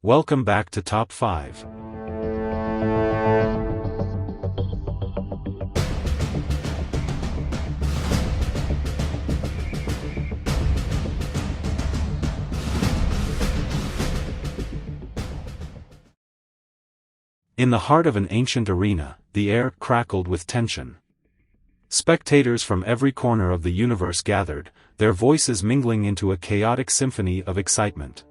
Welcome back to Top 5. In the heart of an ancient arena, the air crackled with tension. Spectators from every corner of the universe gathered, their voices mingling into a chaotic symphony of excitement.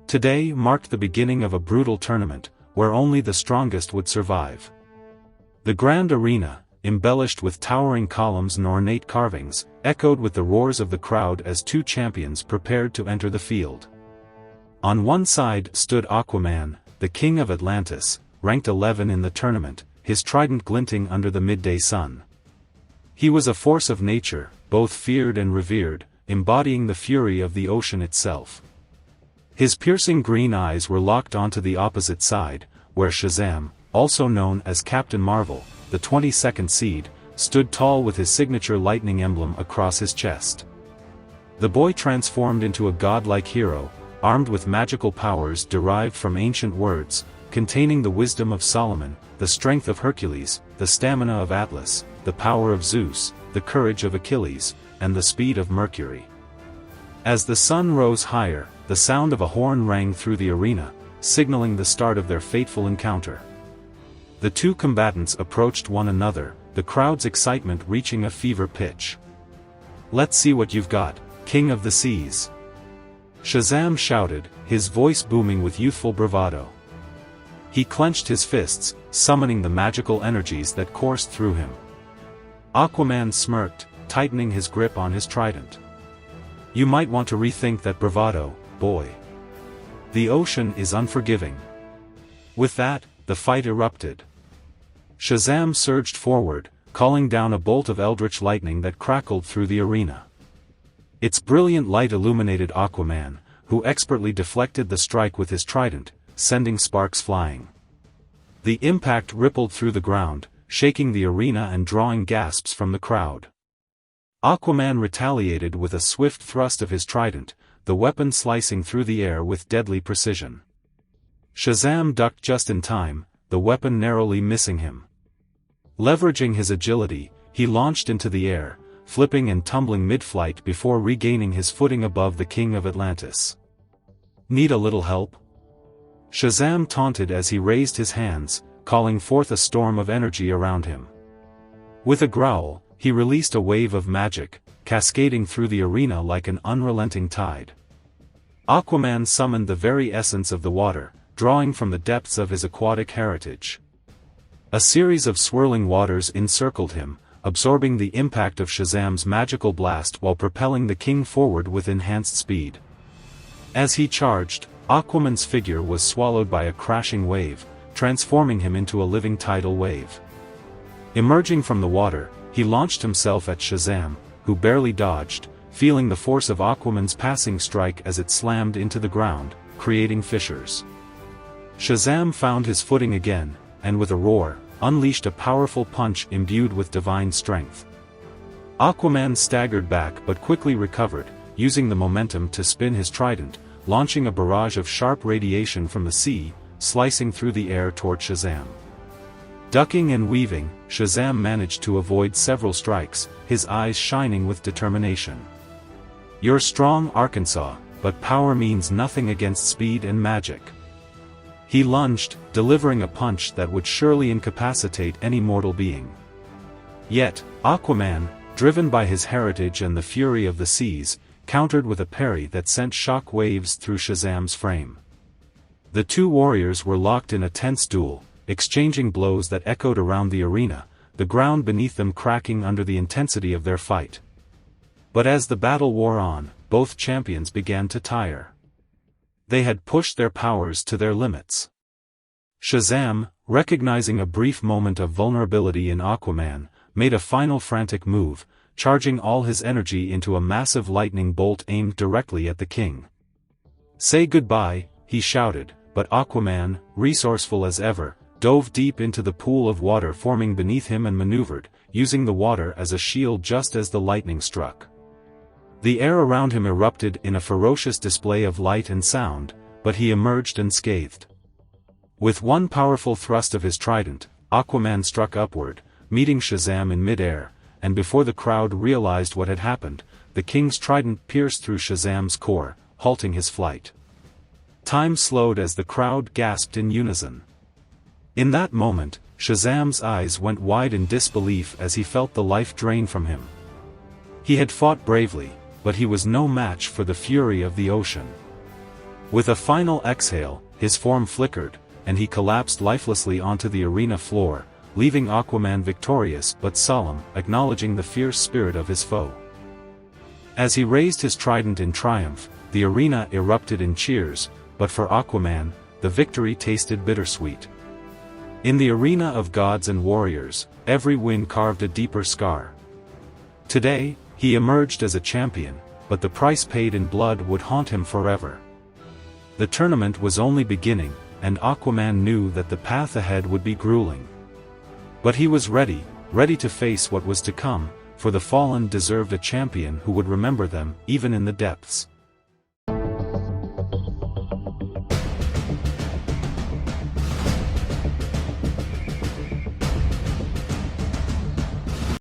Today marked the beginning of a brutal tournament, where only the strongest would survive. The grand arena, embellished with towering columns and ornate carvings, echoed with the roars of the crowd as two champions prepared to enter the field. On one side stood Aquaman, the King of Atlantis, ranked 11 in the tournament, his trident glinting under the midday sun. He was a force of nature, both feared and revered, embodying the fury of the ocean itself. His piercing green eyes were locked onto the opposite side, where Shazam, also known as Captain Marvel, the 22nd seed, stood tall with his signature lightning emblem across his chest. The boy transformed into a godlike hero, armed with magical powers derived from ancient words, containing the wisdom of Solomon, the strength of Hercules, the stamina of Atlas, the power of Zeus, the courage of Achilles, and the speed of Mercury. As the sun rose higher, the sound of a horn rang through the arena, signaling the start of their fateful encounter. The two combatants approached one another, the crowd's excitement reaching a fever pitch. "Let's see what you've got, King of the Seas!" Shazam shouted, his voice booming with youthful bravado. He clenched his fists, summoning the magical energies that coursed through him. Aquaman smirked, tightening his grip on his trident. "You might want to rethink that bravado, boy. The ocean is unforgiving." With that, the fight erupted. Shazam surged forward, calling down a bolt of eldritch lightning that crackled through the arena. Its brilliant light illuminated Aquaman, who expertly deflected the strike with his trident, sending sparks flying. The impact rippled through the ground, shaking the arena and drawing gasps from the crowd. Aquaman retaliated with a swift thrust of his trident, the weapon slicing through the air with deadly precision. Shazam ducked just in time, the weapon narrowly missing him. Leveraging his agility, he launched into the air, flipping and tumbling mid-flight before regaining his footing above the King of Atlantis. "Need a little help?" Shazam taunted as he raised his hands, calling forth a storm of energy around him. With a growl, he released a wave of magic, cascading through the arena like an unrelenting tide. Aquaman summoned the very essence of the water, drawing from the depths of his aquatic heritage. A series of swirling waters encircled him, absorbing the impact of Shazam's magical blast while propelling the king forward with enhanced speed. As he charged, Aquaman's figure was swallowed by a crashing wave, transforming him into a living tidal wave. Emerging from the water, he launched himself at Shazam, who barely dodged, feeling the force of Aquaman's passing strike as it slammed into the ground, creating fissures. Shazam found his footing again, and with a roar, unleashed a powerful punch imbued with divine strength. Aquaman staggered back but quickly recovered, using the momentum to spin his trident, launching a barrage of sharp radiation from the sea, slicing through the air toward Shazam. Ducking and weaving, Shazam managed to avoid several strikes, his eyes shining with determination. "You're strong, Arkansas, but power means nothing against speed and magic." He lunged, delivering a punch that would surely incapacitate any mortal being. Yet, Aquaman, driven by his heritage and the fury of the seas, countered with a parry that sent shock waves through Shazam's frame. The two warriors were locked in a tense duel, exchanging blows that echoed around the arena, the ground beneath them cracking under the intensity of their fight. But as the battle wore on, both champions began to tire. They had pushed their powers to their limits. Shazam, recognizing a brief moment of vulnerability in Aquaman, made a final frantic move, charging all his energy into a massive lightning bolt aimed directly at the king. "Say goodbye," he shouted, but Aquaman, resourceful as ever, dove deep into the pool of water forming beneath him and maneuvered, using the water as a shield just as the lightning struck. The air around him erupted in a ferocious display of light and sound, but he emerged unscathed. With one powerful thrust of his trident, Aquaman struck upward, meeting Shazam in mid-air, and before the crowd realized what had happened, the king's trident pierced through Shazam's core, halting his flight. Time slowed as the crowd gasped in unison. In that moment, Shazam's eyes went wide in disbelief as he felt the life drain from him. He had fought bravely, but he was no match for the fury of the ocean. With a final exhale, his form flickered, and he collapsed lifelessly onto the arena floor, leaving Aquaman victorious but solemn, acknowledging the fierce spirit of his foe. As he raised his trident in triumph, the arena erupted in cheers, but for Aquaman, the victory tasted bittersweet. In the arena of gods and warriors, every win carved a deeper scar. Today, he emerged as a champion, but the price paid in blood would haunt him forever. The tournament was only beginning, and Aquaman knew that the path ahead would be grueling. But he was ready to face what was to come, for the fallen deserved a champion who would remember them, even in the depths.